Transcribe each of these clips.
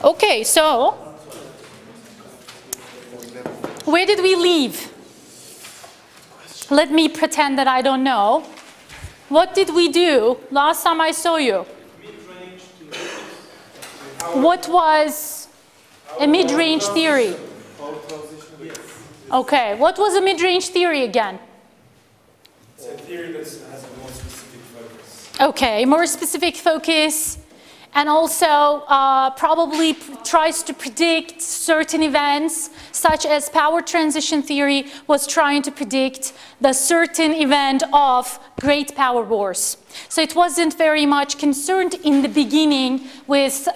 Okay, so where did we leave? Let me pretend that I don't know. What did we do last time I saw you? What was a mid-range theory? Okay, what was a mid-range theory again? It's a theory that has a more specific focus. Okay, more specific focus, and also probably tries to predict certain events, such as power transition theory was trying to predict the certain event of great power wars. So it wasn't very much concerned in the beginning with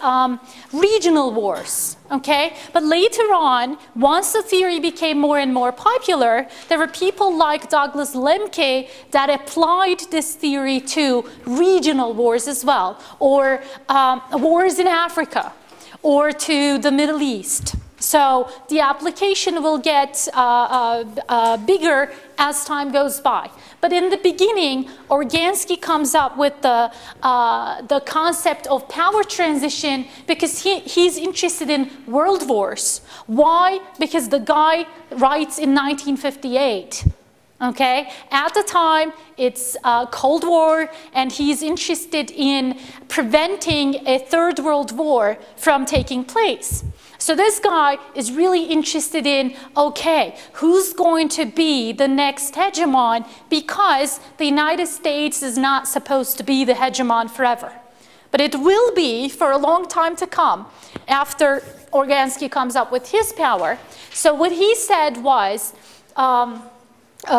regional wars, okay? But later on, once the theory became more and more popular, there were people like Douglas Lemke that applied this theory to regional wars as well, or wars in Africa, or to the Middle East. So the application will get bigger as time goes by. But in the beginning, Organsky comes up with the concept of power transition because he's interested in world wars. Why? Because the guy writes in 1958. Okay? At the time, it's Cold War, and he's interested in preventing a third world war from taking place. So this guy is really interested in, okay, who's going to be the next hegemon, because the United States is not supposed to be the hegemon forever. But it will be for a long time to come after Organsky comes up with his power. So what he said was,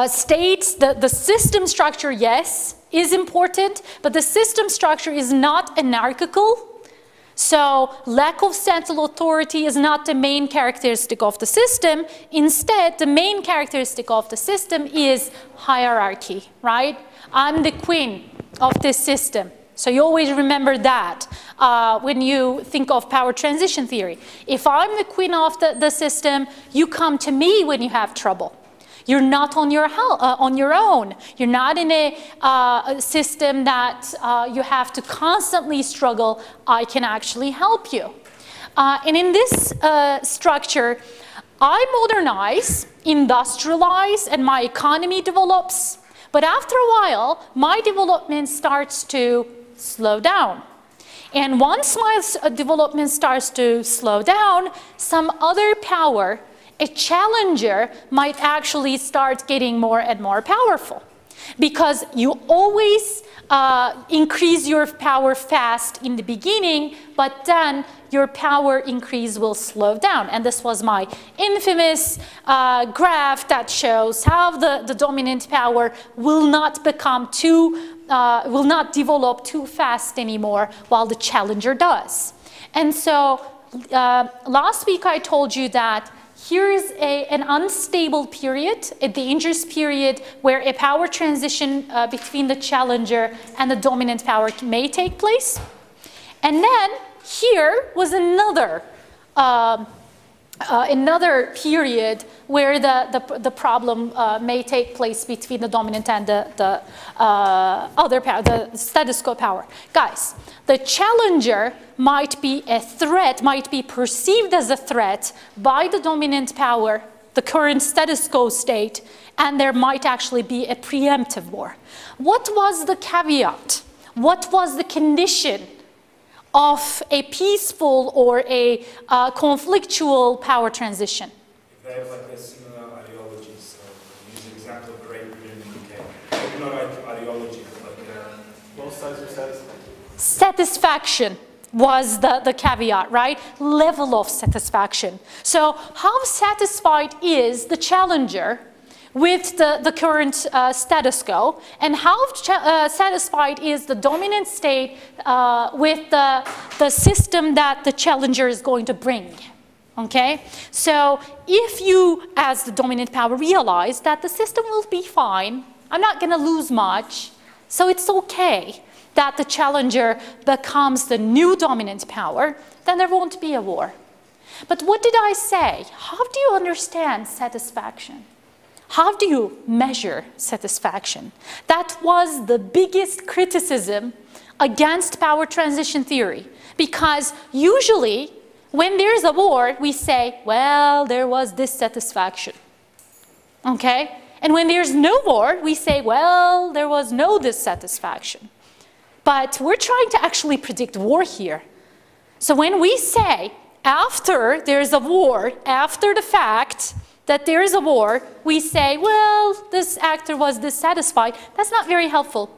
states, the system structure, yes, is important, but the system structure is not anarchical. So lack of central authority is not the main characteristic of the system. Instead, the main characteristic of the system is hierarchy, right? I'm the queen of this system. So you always remember that when you think of power transition theory. If I'm the queen of the system, you come to me when you have trouble. You're not on your own. You're not in a system that you have to constantly struggle. I can actually help you. And in this structure, I modernize, industrialize, and my economy develops. But after a while, my development starts to slow down. And once my development starts to slow down, some other power, a challenger, might actually start getting more and more powerful, because you always increase your power fast in the beginning, but then your power increase will slow down. And this was my infamous graph that shows how the dominant power will not become will not develop too fast anymore, while the challenger does. And so last week I told you that here is an unstable period, a dangerous period, where a power transition between the challenger and the dominant power may take place. And then here was another period where the problem may take place between the dominant and the other power, the status quo power. Guys, the challenger might be a threat, might be perceived as a threat by the dominant power, the current status quo state, and there might actually be a preemptive war. What was the caveat? What was the condition of a peaceful or a conflictual power transition? If they have like a similar ideology, so use the example of Great Britain and UK. Maybe not ideology, but like both sides are satisfied. Satisfaction was the caveat, right? Level of satisfaction. So how satisfied is the challenger with the current status quo, and how satisfied is the dominant state with the system that the challenger is going to bring? Okay, so if you, as the dominant power, realize that the system will be fine, I'm not going to lose much, so it's okay that the challenger becomes the new dominant power, then there won't be a war. But what did I say? How do you understand satisfaction? How do you measure satisfaction? That was the biggest criticism against power transition theory, because usually When there's a war, we say, well, there was dissatisfaction. Okay? And when there's no war, we say, well, there was no dissatisfaction. But we're trying to actually predict war here. So when we say, after there's a war, after the fact that there is a war, we say, well, this actor was dissatisfied. That's not very helpful.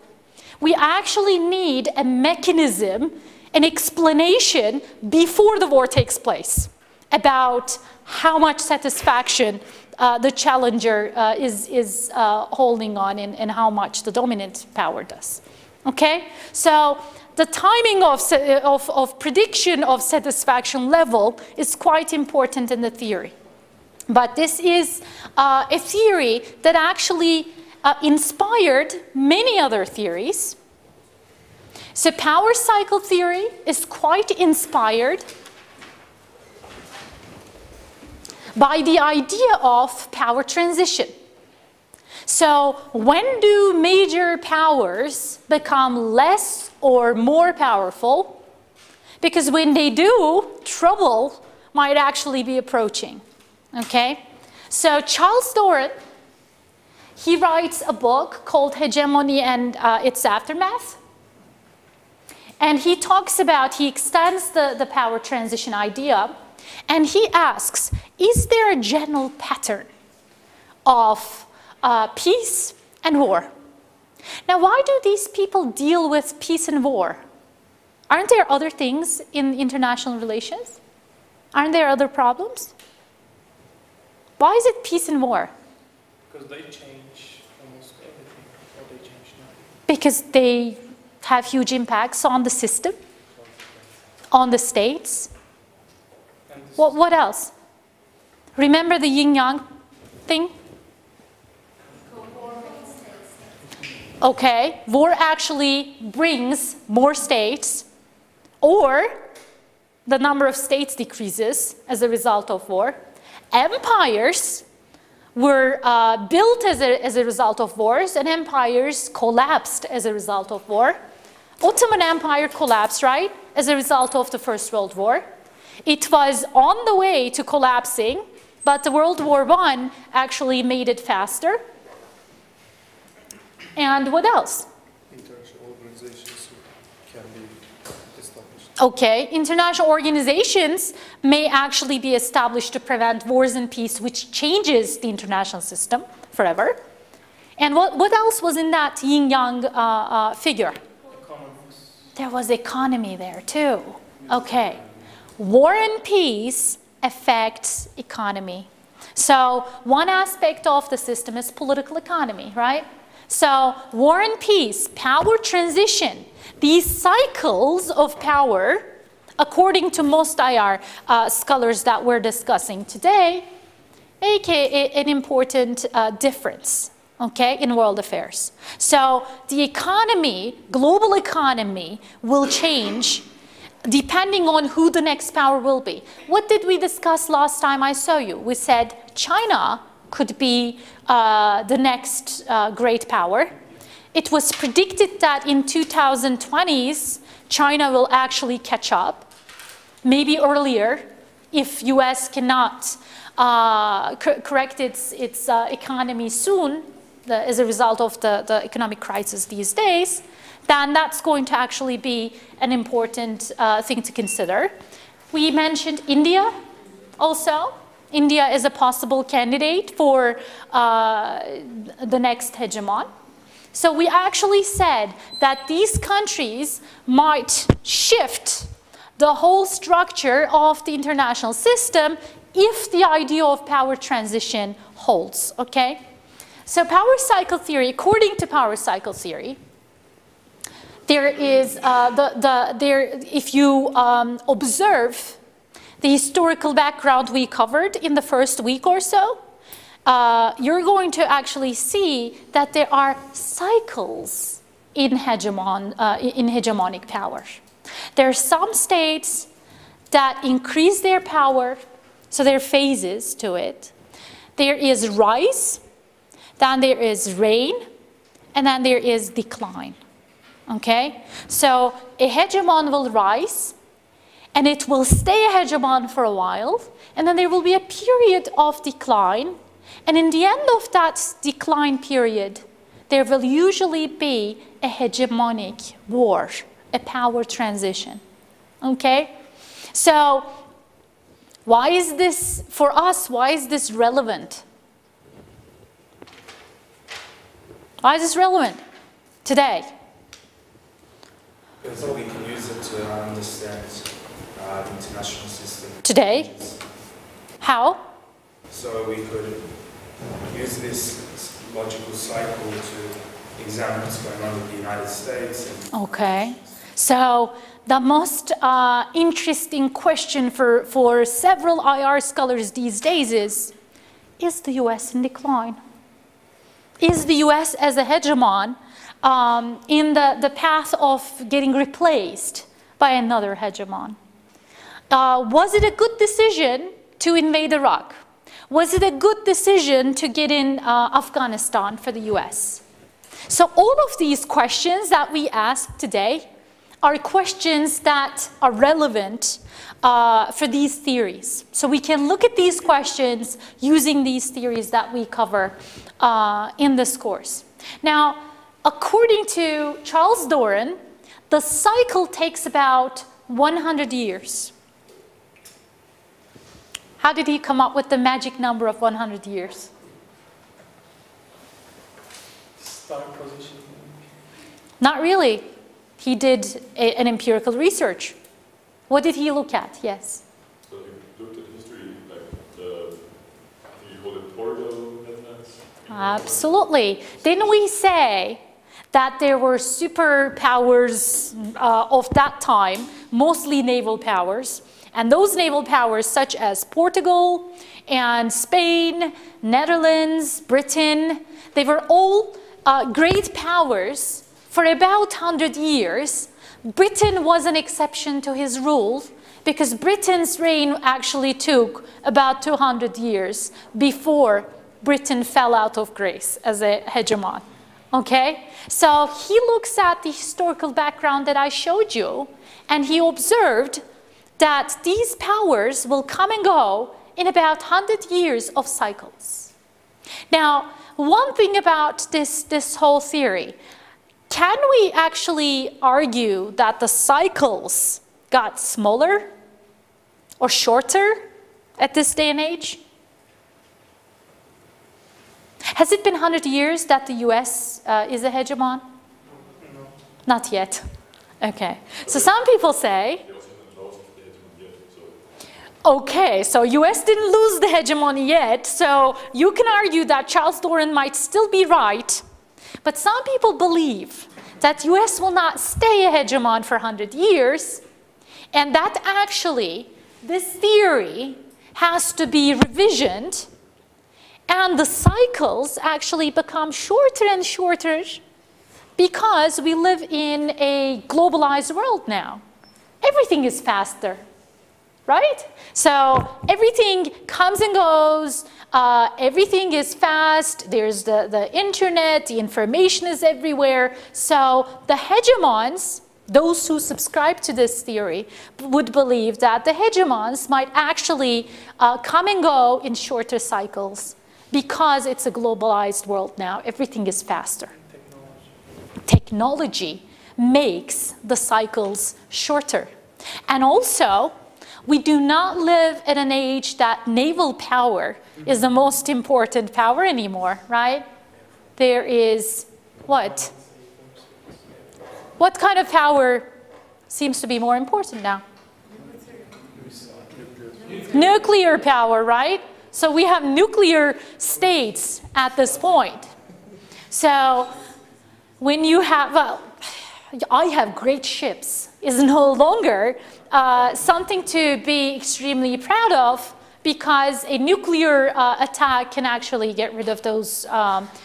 We actually need a mechanism, an explanation before the war takes place about how much satisfaction the challenger is holding on and how much the dominant power does. Okay? So the timing of prediction of satisfaction level is quite important in the theory. But this is a theory that actually inspired many other theories. So power cycle theory is quite inspired by the idea of power transition. So when do major powers become less or more powerful? Because when they do, trouble might actually be approaching. Okay? So Charles Doran, he writes a book called Hegemony and Its Aftermath. And he talks about, he extends the power transition idea, and he asks, is there a general pattern of peace and war? Now, why do these people deal with peace and war? Aren't there other things in international relations? Aren't there other problems? Why is it peace and war? Because they change almost everything, or they change nothing. Because they have huge impacts on the system, on the states. What else? Remember the yin-yang thing? Okay, war actually brings more states, or the number of states decreases as a result of war. Empires were built as a result of wars, and empires collapsed as a result of war. Ottoman Empire collapsed, right, as a result of the First World War. It was on the way to collapsing, but the World War I actually made it faster. And what else? International organizations can be established. Okay, international organizations may actually be established to prevent wars and peace, which changes the international system forever. And what else was in that yin-yang figure? Economics. There was economy there too. Okay. War and peace affects economy. So one aspect of the system is political economy, right? So war and peace, power transition, these cycles of power, according to most IR scholars that we're discussing today, make an important difference, okay, in world affairs. So the economy, global economy, will change depending on who the next power will be. What did we discuss last time I saw you? We said China could be the next great power. It was predicted that in 2020s, China will actually catch up, maybe earlier, if US cannot correct its economy soon as a result of the economic crisis these days. Then that's going to actually be an important thing to consider. We mentioned India also. India is a possible candidate for the next hegemon. So we actually said that these countries might shift the whole structure of the international system if the idea of power transition holds, okay? So power cycle theory, according to power cycle theory, there is, if you observe the historical background we covered in the first week or so, you're going to actually see that there are cycles in hegemonic power. There are some states that increase their power, so there are phases to it. There is rise, then there is reign, and then there is decline. Okay, so a hegemon will rise, and it will stay a hegemon for a while, and then there will be a period of decline, and in the end of that decline period, there will usually be a hegemonic war, a power transition, okay? So why is this, for us, why is this relevant? Why is this relevant today? Because we can use it to understand the international system. Today? How? So we could use this logical cycle to examine what's going on with the United States. And okay. So the most interesting question for several IR scholars these days is the US in decline? Is the US as a hegemon in the path of getting replaced by another hegemon? Was it a good decision to invade Iraq? Was it a good decision to get in Afghanistan for the US? So all of these questions that we ask today are questions that are relevant for these theories. So we can look at these questions using these theories that we cover in this course. Now, according to Charles Doran, the cycle takes about 100 years. How did he come up with the magic number of 100 years? Star position. Not really. He did an empirical research. What did he look at? Yes. So he looked at history, like you call it Porto evidence? Absolutely. Didn't we say that there were superpowers of that time, mostly naval powers, and those naval powers such as Portugal and Spain, Netherlands, Britain, they were all great powers for about 100 years. Britain was an exception to his rule because Britain's reign actually took about 200 years before Britain fell out of grace as a hegemon. Okay? So he looks at the historical background that I showed you, and he observed that these powers will come and go in about 100 years of cycles. Now, one thing about this whole theory, can we actually argue that the cycles got smaller or shorter at this day and age? Has it been 100 years that the US is a hegemon? No. Not yet. Okay. So some people say, okay, so US didn't lose the hegemony yet, so you can argue that Charles Doran might still be right, but some people believe that US will not stay a hegemon for 100 years, and that actually this theory has to be revisioned, and the cycles actually become shorter and shorter because we live in a globalized world now. Everything is faster, right? So everything comes and goes, everything is fast, there's the internet, the information is everywhere. So the hegemons, those who subscribe to this theory, would believe that the hegemons might actually come and go in shorter cycles because it's a globalized world now. Everything is faster. Technology makes the cycles shorter. And also, we do not live at an age that naval power is the most important power anymore, right? There is what? What kind of power seems to be more important now? Nuclear power, right? So we have nuclear states at this point. So when you have, well, I have great ships is no longer something to be extremely proud of because a nuclear attack can actually get rid of those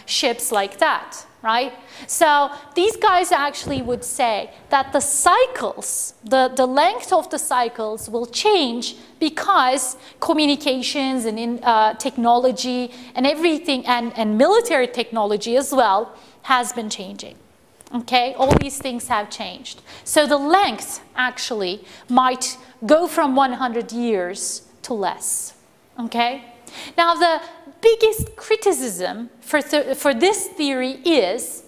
ships like that, right? So these guys actually would say that the cycles, the length of the cycles will change because communications and technology and everything, and military technology as well, has been changing. Okay, all these things have changed. So the length actually might go from 100 years to less, okay? Now, the biggest criticism for this theory is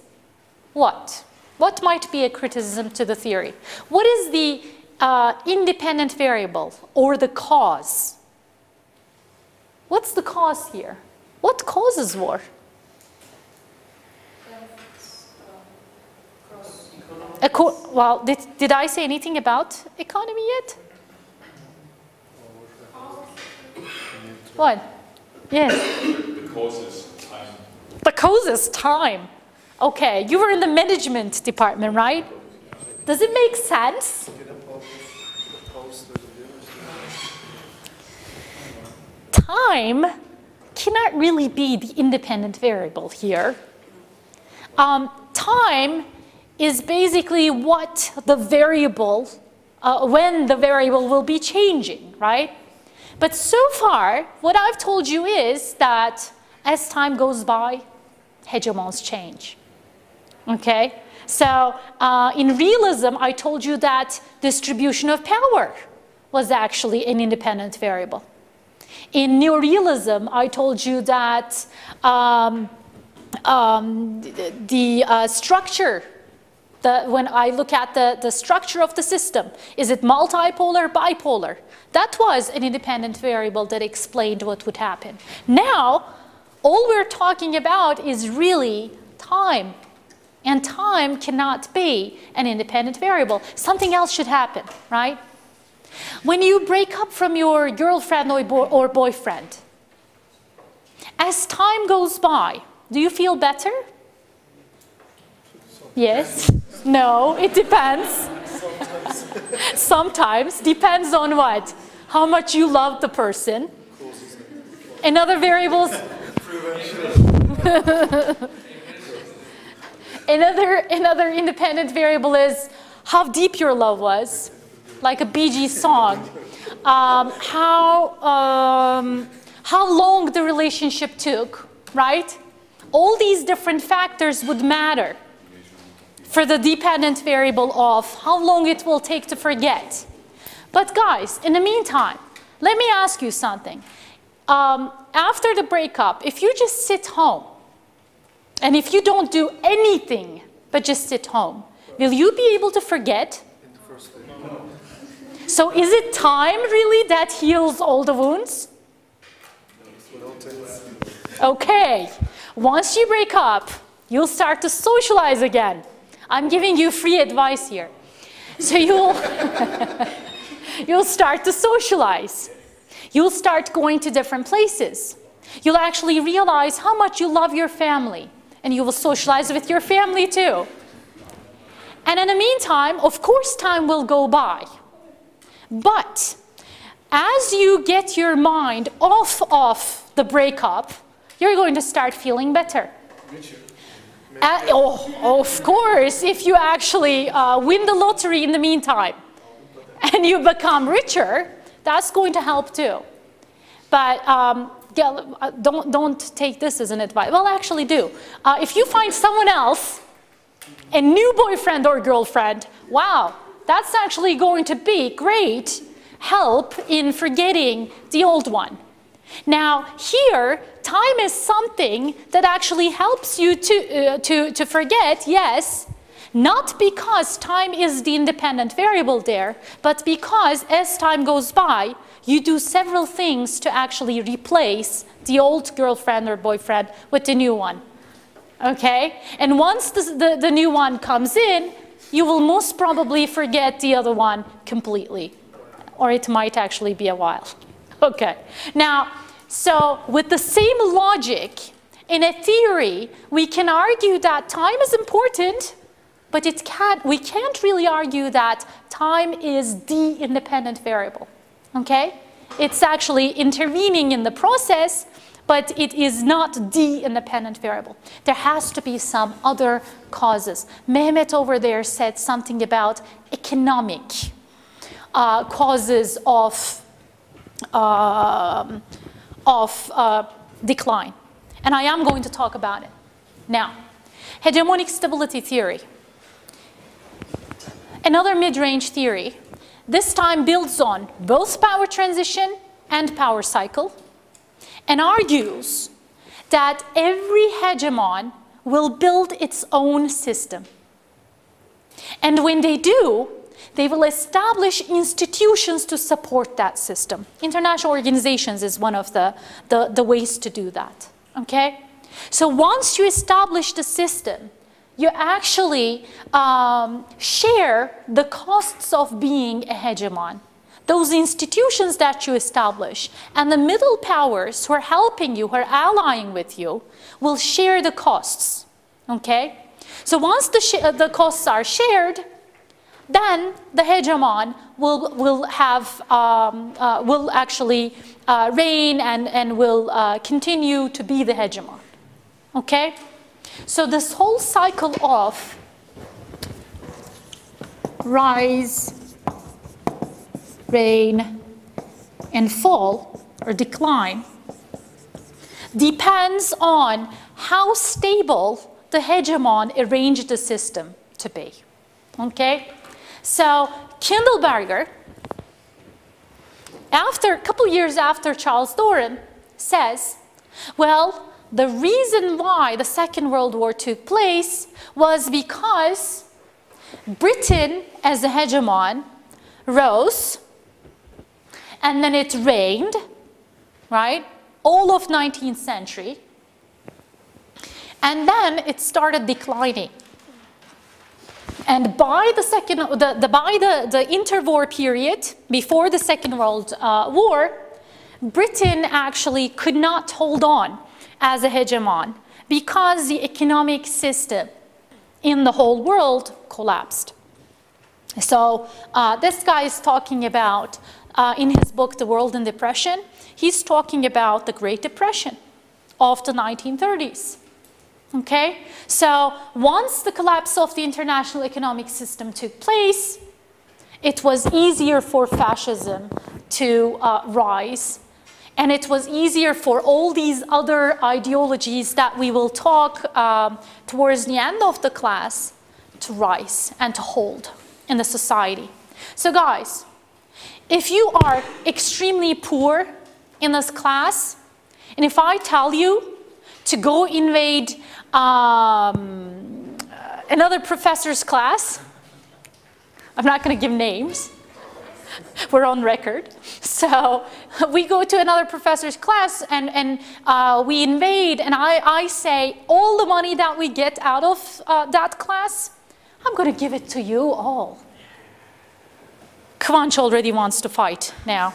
what? What might be a criticism to the theory? What is the independent variable or the cause? What's the cause here? What causes war? Well, did I say anything about economy yet? What? Yes. The cause is time. The cause is time. Okay, you were in the management department, right? Does it make sense? Time cannot really be the independent variable here. Time is basically what the variable, when the variable will be changing, right? But so far, what I've told you is that as time goes by, hegemons change, okay? So in realism, I told you that distribution of power was actually an independent variable. In neorealism, I told you that the structure, when I look at the structure of the system, is it multipolar, bipolar? That was an independent variable that explained what would happen. Now, all we're talking about is really time. And time cannot be an independent variable. Something else should happen, right? When you break up from your girlfriend or boyfriend, as time goes by, do you feel better? Yes? No, it depends. Sometimes. Depends on what? How much you love the person. And other variables. Another independent variable is how deep your love was, like a Bee Gees song. How long the relationship took, right? All these different factors would matter for the dependent variable of how long it will take to forget. But guys, in the meantime, let me ask you something. After the breakup, if you just sit home, and if you don't do anything but just sit home, will you be able to forget? So is it time really that heals all the wounds? Okay, once you break up, you'll start to socialize again. I'm giving you free advice here. So you'll start to socialize. You'll start going to different places. You'll actually realize how much you love your family. And you will socialize with your family too. And in the meantime, of course, time will go by. But as you get your mind off of the breakup, you're going to start feeling better. Of course, if you actually win the lottery in the meantime and you become richer, that's going to help too. But don't take this as an advice. Well, actually do. If you find someone else, a new boyfriend or girlfriend, wow, that's actually going to be great help in forgetting the old one. Now, here, time is something that actually helps you to forget, yes, not because time is the independent variable there, but because as time goes by, you do several things to actually replace the old girlfriend or boyfriend with the new one, okay? And once the new one comes in, you will most probably forget the other one completely, or it might actually be a while, okay? Now, so with the same logic, in a theory, we can argue that time is important, but we can't really argue that time is the independent variable. Okay? It's actually intervening in the process, but it is not the independent variable. There has to be some other causes. Mehmet over there said something about economic causes of decline. And I am going to talk about it. Now, hegemonic stability theory. Another mid-range theory this time builds on both power transition and power cycle, and argues that every hegemon will build its own system. And when they do, they will establish institutions to support that system. International organizations is one of the ways to do that, okay? So once you establish the system, you actually share the costs of being a hegemon. Those institutions that you establish and the middle powers who are helping you, who are allying with you, will share the costs, okay? So once the costs are shared, then the hegemon will actually reign and will continue to be the hegemon, okay? So this whole cycle of rise, reign, and fall, or decline, depends on how stable the hegemon arranged the system to be, okay? So Kindleberger, a couple years after Charles Doran, says, well, the reason why the Second World War took place was because Britain as a hegemon rose, and then it reigned, right, all of 19th century, and then it started declining. And by the interwar period, before the Second World War, Britain actually could not hold on as a hegemon because the economic system in the whole world collapsed. So this guy is talking about, in his book, The World in Depression, he's talking about the Great Depression of the 1930s. Okay, so once the collapse of the international economic system took place, it was easier for fascism to rise, and it was easier for all these other ideologies that we will talk towards the end of the class to rise and to hold in the society. So guys, if you are extremely poor in this class, and if I tell you to go invade another professor's class, I'm not going to give names, we're on record. So we go to another professor's class and we invade, and I say all the money that we get out of that class, I'm going to give it to you all. Kıvanç already wants to fight now.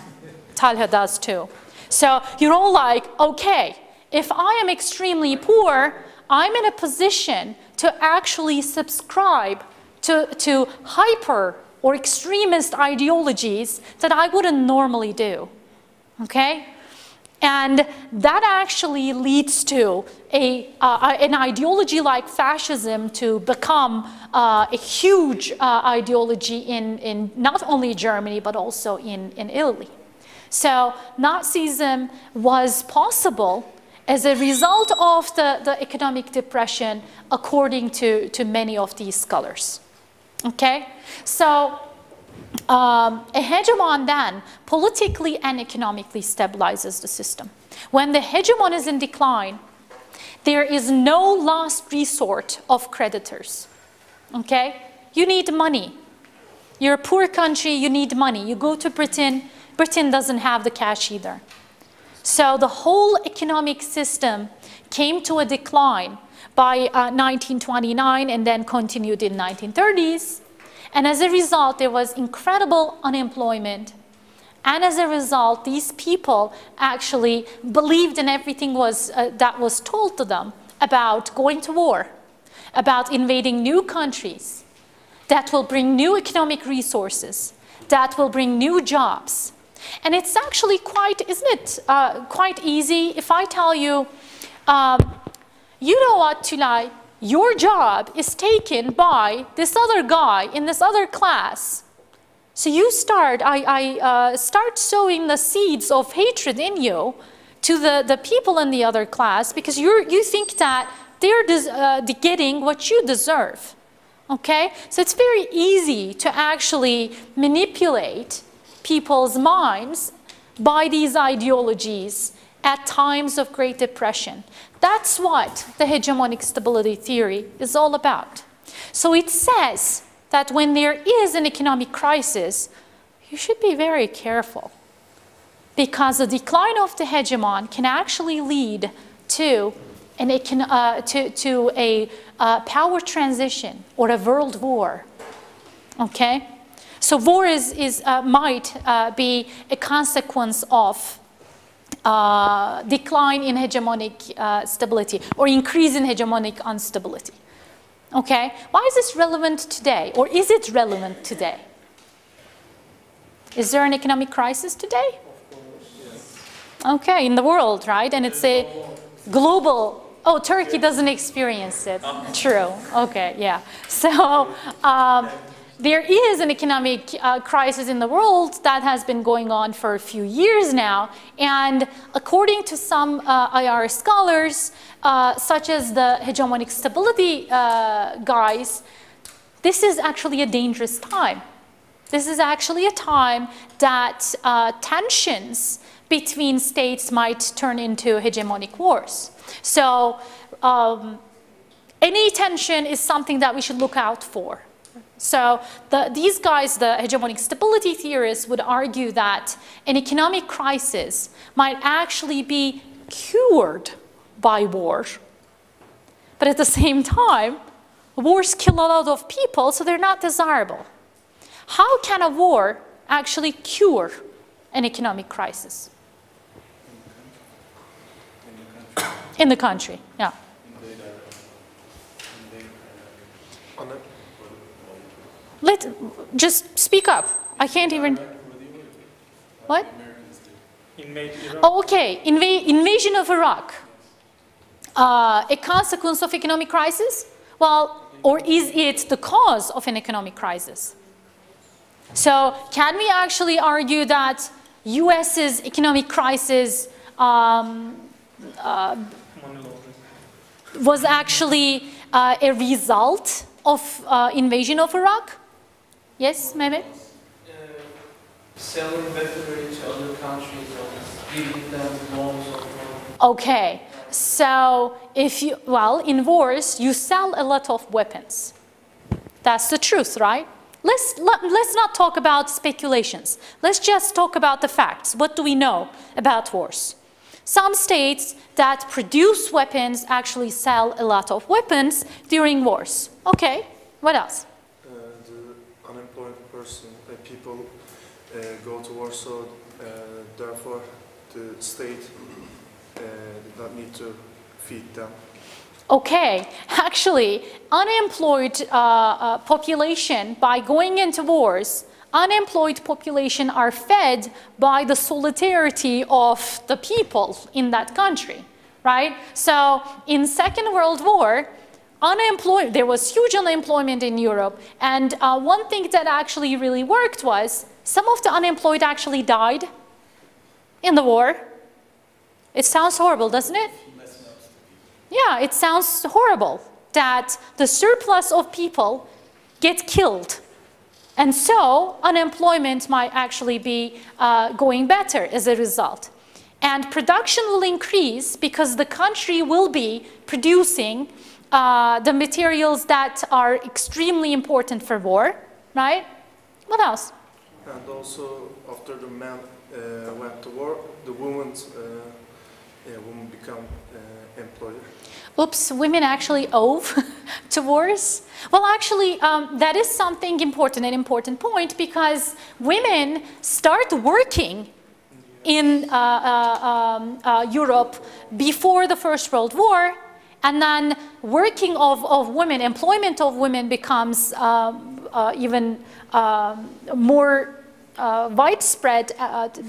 Talha does too. So you're all like, okay, if I am extremely poor, I'm in a position to actually subscribe to hyper or extremist ideologies that I wouldn't normally do, okay? And that actually leads to an ideology like fascism to become a huge ideology in not only Germany, but also in Italy. So Nazism was possible as a result of the economic depression, according to many of these scholars. Okay? So a hegemon then politically and economically stabilizes the system. When the hegemon is in decline, there is no last resort of creditors. Okay? You need money. You're a poor country, you need money. You go to Britain, Britain doesn't have the cash either. So the whole economic system came to a decline by 1929 and then continued in 1930s. And as a result, there was incredible unemployment. And as a result, these people actually believed in everything that was told to them about going to war, about invading new countries that will bring new economic resources, that will bring new jobs. And it's actually quite, isn't it quite easy if I tell you, you know what, Tülay, your job is taken by this other guy in this other class. So you start, I start sowing the seeds of hatred in you to the people in the other class because you think that they're getting what you deserve. Okay? So it's very easy to actually manipulate people's minds by these ideologies at times of Great Depression. That's what the hegemonic stability theory is all about. So it says that when there is an economic crisis, you should be very careful, because the decline of the hegemon can actually lead to a power transition or a world war. Okay? So war might be a consequence of decline in hegemonic stability or increase in hegemonic instability. Okay? Why is this relevant today? Or is it relevant today? Is there an economic crisis today? Of course, yes. Okay, in the world, right? And it's a global. Oh, Turkey doesn't experience it. True. Okay, yeah. So there is an economic crisis in the world that has been going on for a few years now. And according to some IR scholars, such as the hegemonic stability guys, this is actually a dangerous time. This is actually a time that tensions between states might turn into hegemonic wars. So any tension is something that we should look out for. So these guys, the hegemonic stability theorists, would argue that an economic crisis might actually be cured by war. But at the same time, wars kill a lot of people, so they're not desirable. How can a war actually cure an economic crisis? In the country, yeah. Just speak up. I can't even. What? Oh, okay. Invasion of Iraq. A consequence of economic crisis? Well, or is it the cause of an economic crisis? So, can we actually argue that U.S.'s economic crisis was actually a result of invasion of Iraq? Yes, Mehmet? Selling weaponry to other countries or giving them loans or Okay, so in wars, you sell a lot of weapons. That's the truth, right? Let's not talk about speculations. Let's just talk about the facts. What do we know about wars? Some states that produce weapons actually sell a lot of weapons during wars. Okay, what else? The unemployed people go to war, so therefore the state did not need to feed them. Okay, actually, unemployed population, by going into wars, unemployed population are fed by the solidarity of the people in that country, right? So in Second World War, there was huge unemployment in Europe, and one thing that actually really worked was some of the unemployed actually died in the war. It sounds horrible, doesn't it? Yeah, it sounds horrible that the surplus of people get killed. And so unemployment might actually be going better as a result. And production will increase because the country will be producing the materials that are extremely important for war, right? What else? And also, after the men went to war, the women become employer. Oops, women actually owe to wars? Well, actually, that is something important, an important point, because women start working in Europe before the First World War, and then working of women, employment of women becomes even more widespread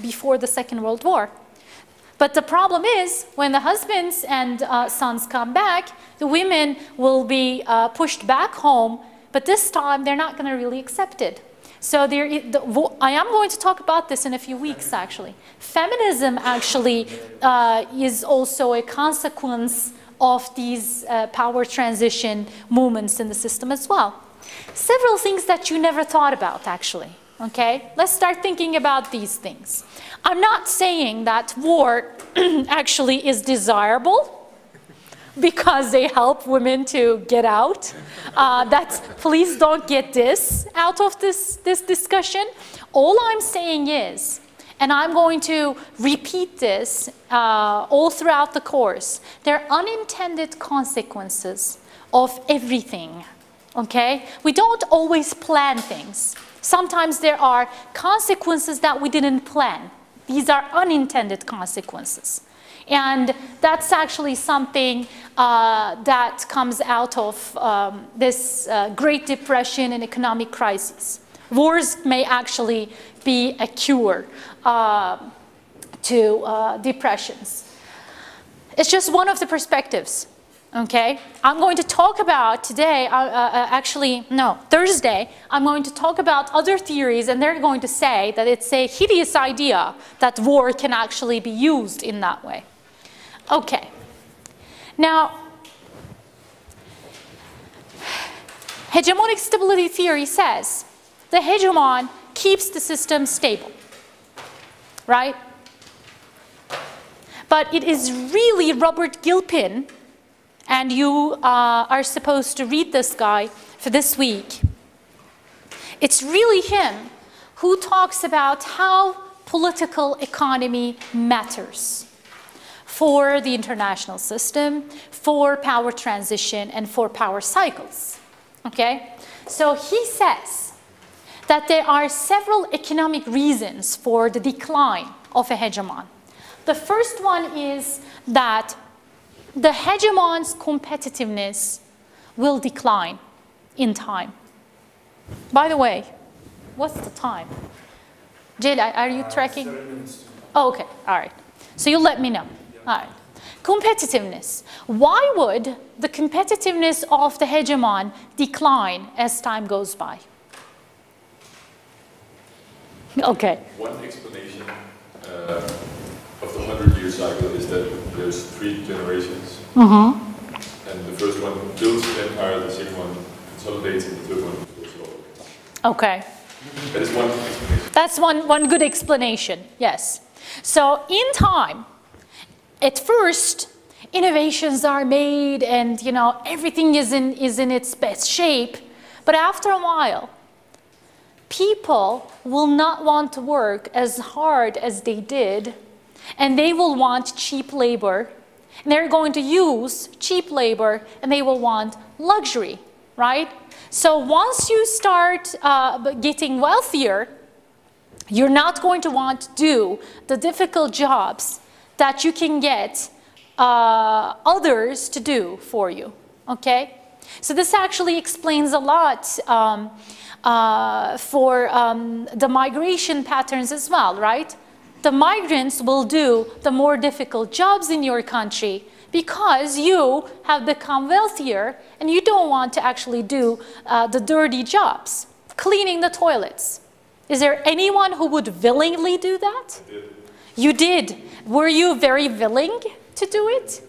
before the Second World War. But the problem is, when the husbands and sons come back, the women will be pushed back home, but this time they're not going to really accept it. So I am going to talk about this in a few weeks, actually. Feminism actually is also a consequence of these power transition movements in the system as well. Several things that you never thought about, actually. Okay, let's start thinking about these things. I'm not saying that war actually is desirable because they help women to get out. Please don't get this out of this discussion. All I'm saying is, and I'm going to repeat this all throughout the course, there are unintended consequences of everything. Okay, we don't always plan things. Sometimes there are consequences that we didn't plan. These are unintended consequences. And that's actually something that comes out of this Great Depression and economic crisis. Wars may actually be a cure to depressions. It's just one of the perspectives. Okay, I'm going to talk about today, Thursday, I'm going to talk about other theories, and they're going to say that it's a hideous idea that war can actually be used in that way. Okay, now, hegemonic stability theory says the hegemon keeps the system stable, right? But it is really Robert Gilpin, and you are supposed to read this guy for this week. It's really him who talks about how political economy matters for the international system, for power transition, and for power cycles. Okay? So he says that there are several economic reasons for the decline of a hegemon. The first one is that the hegemon's competitiveness will decline in time. By the way, what's the time? Jay, are you tracking? 7 minutes. Oh, okay, all right. So you'll let me know. All right. Competitiveness. Why would the competitiveness of the hegemon decline as time goes by? Okay. One explanation of the 100-year cycle is that there's 3 generations. Mm-hmm. And the first one builds an empire, the second one consolidates, and the third one goes over. Okay. That is one explanation. That's one good explanation, yes. So in time, at first, innovations are made and everything is in its best shape. But after a while, people will not want to work as hard as they did, and they will want cheap labor. And they're going to use cheap labor, and they will want luxury, right? So once you start getting wealthier, you're not going to want to do the difficult jobs that you can get others to do for you, okay? So this actually explains a lot for the migration patterns as well, right? The migrants will do the more difficult jobs in your country because you have become wealthier and you don't want to actually do the dirty jobs, cleaning the toilets. Is there anyone who would willingly do that? I did. You did. Were you very willing to do it?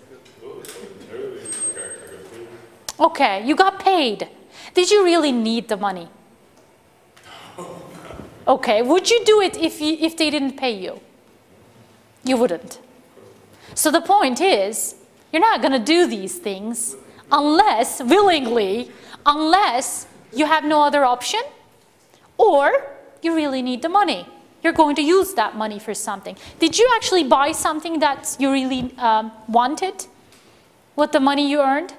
Okay, you got paid. Did you really need the money? Okay, would you do it if they didn't pay you? You wouldn't. So the point is, you're not going to do these things unless, willingly, unless you have no other option or you really need the money. You're going to use that money for something. Did you actually buy something that you really wanted with the money you earned?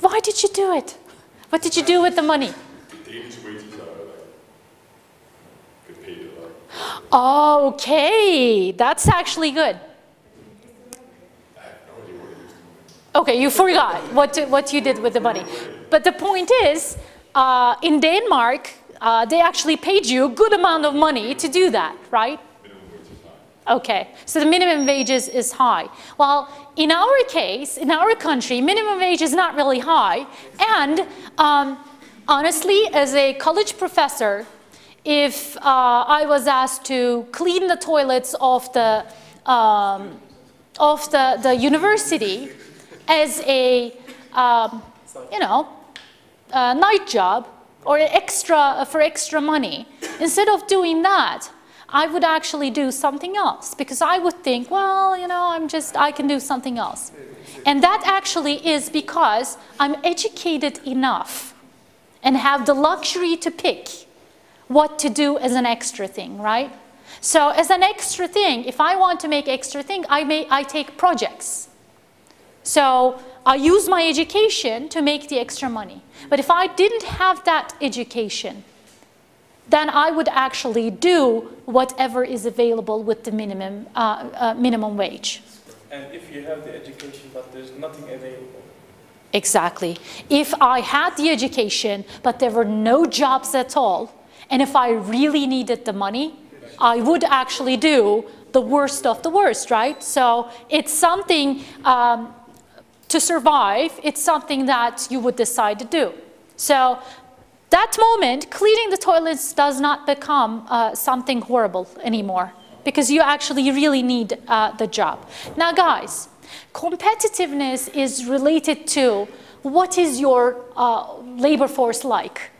Why did you do it? What did you do with the money? The Danish wages are get paid a lot. Okay, that's actually good. I have no idea what I used to do. Okay, you forgot what you did with the money. But the point is, in Denmark, they actually paid you a good amount of money to do that, right? Minimum wage is high. Okay, so the minimum wages is high. Well, in our case, in our country, minimum wage is not really high. And honestly, as a college professor, if I was asked to clean the toilets of the university as a, night job or for extra money, instead of doing that, I would actually do something else, because I would think, well, you know, I can do something else. And that actually is because I'm educated enough and have the luxury to pick what to do as an extra thing, right? So as an extra thing, if I want to make extra thing, I take projects. So I use my education to make the extra money. But if I didn't have that education, then I would actually do whatever is available with the minimum wage. And if you have the education but there's nothing available? Exactly. If I had the education but there were no jobs at all, and if I really needed the money, I would actually do the worst of the worst, right? So it's something to survive, it's something that you would decide to do. So that moment, cleaning the toilets does not become something horrible anymore, because you actually really need the job. Now guys, competitiveness is related to what is your labor force like,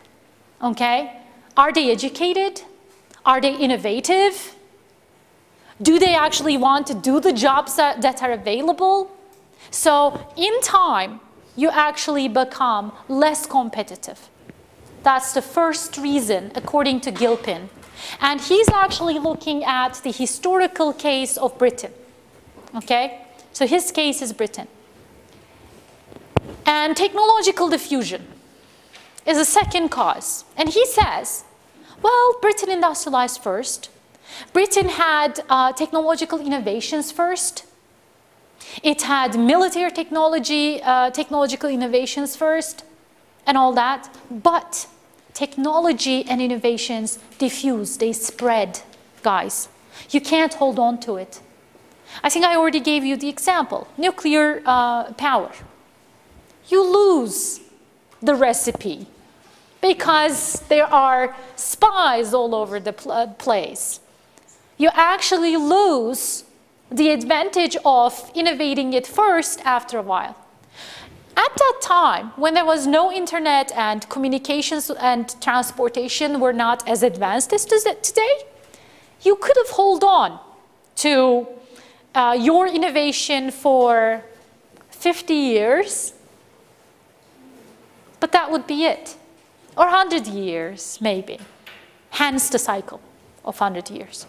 okay? Are they educated? Are they innovative? Do they actually want to do the jobs that are available? So in time, you actually become less competitive. That's the first reason, according to Gilpin. And he's actually looking at the historical case of Britain. Okay? So his case is Britain. And technological diffusion is a second cause. And he says, well, Britain industrialized first. Britain had technological innovations first. It had military technology, technological innovations first, and all that. But technology and innovations diffuse, they spread, guys. You can't hold on to it. I think I already gave you the example, nuclear power. You lose the recipe because there are spies all over the place. You actually lose the advantage of innovating it first after a while. At that time, when there was no internet and communications and transportation were not as advanced as today, you could have held on to your innovation for 50 years, but that would be it. Or 100 years, maybe. Hence the cycle of 100 years.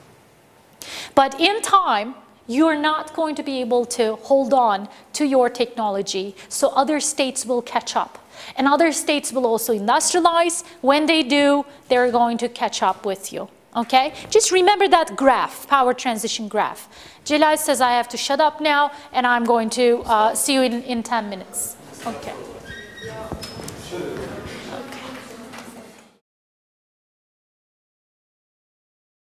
But in time, you're not going to be able to hold on to your technology, so other states will catch up. And other states will also industrialize. When they do, they're going to catch up with you. Okay? Just remember that graph, power transition graph. Jalal says I have to shut up now, and I'm going to see you in 10 minutes. Okay. Okay.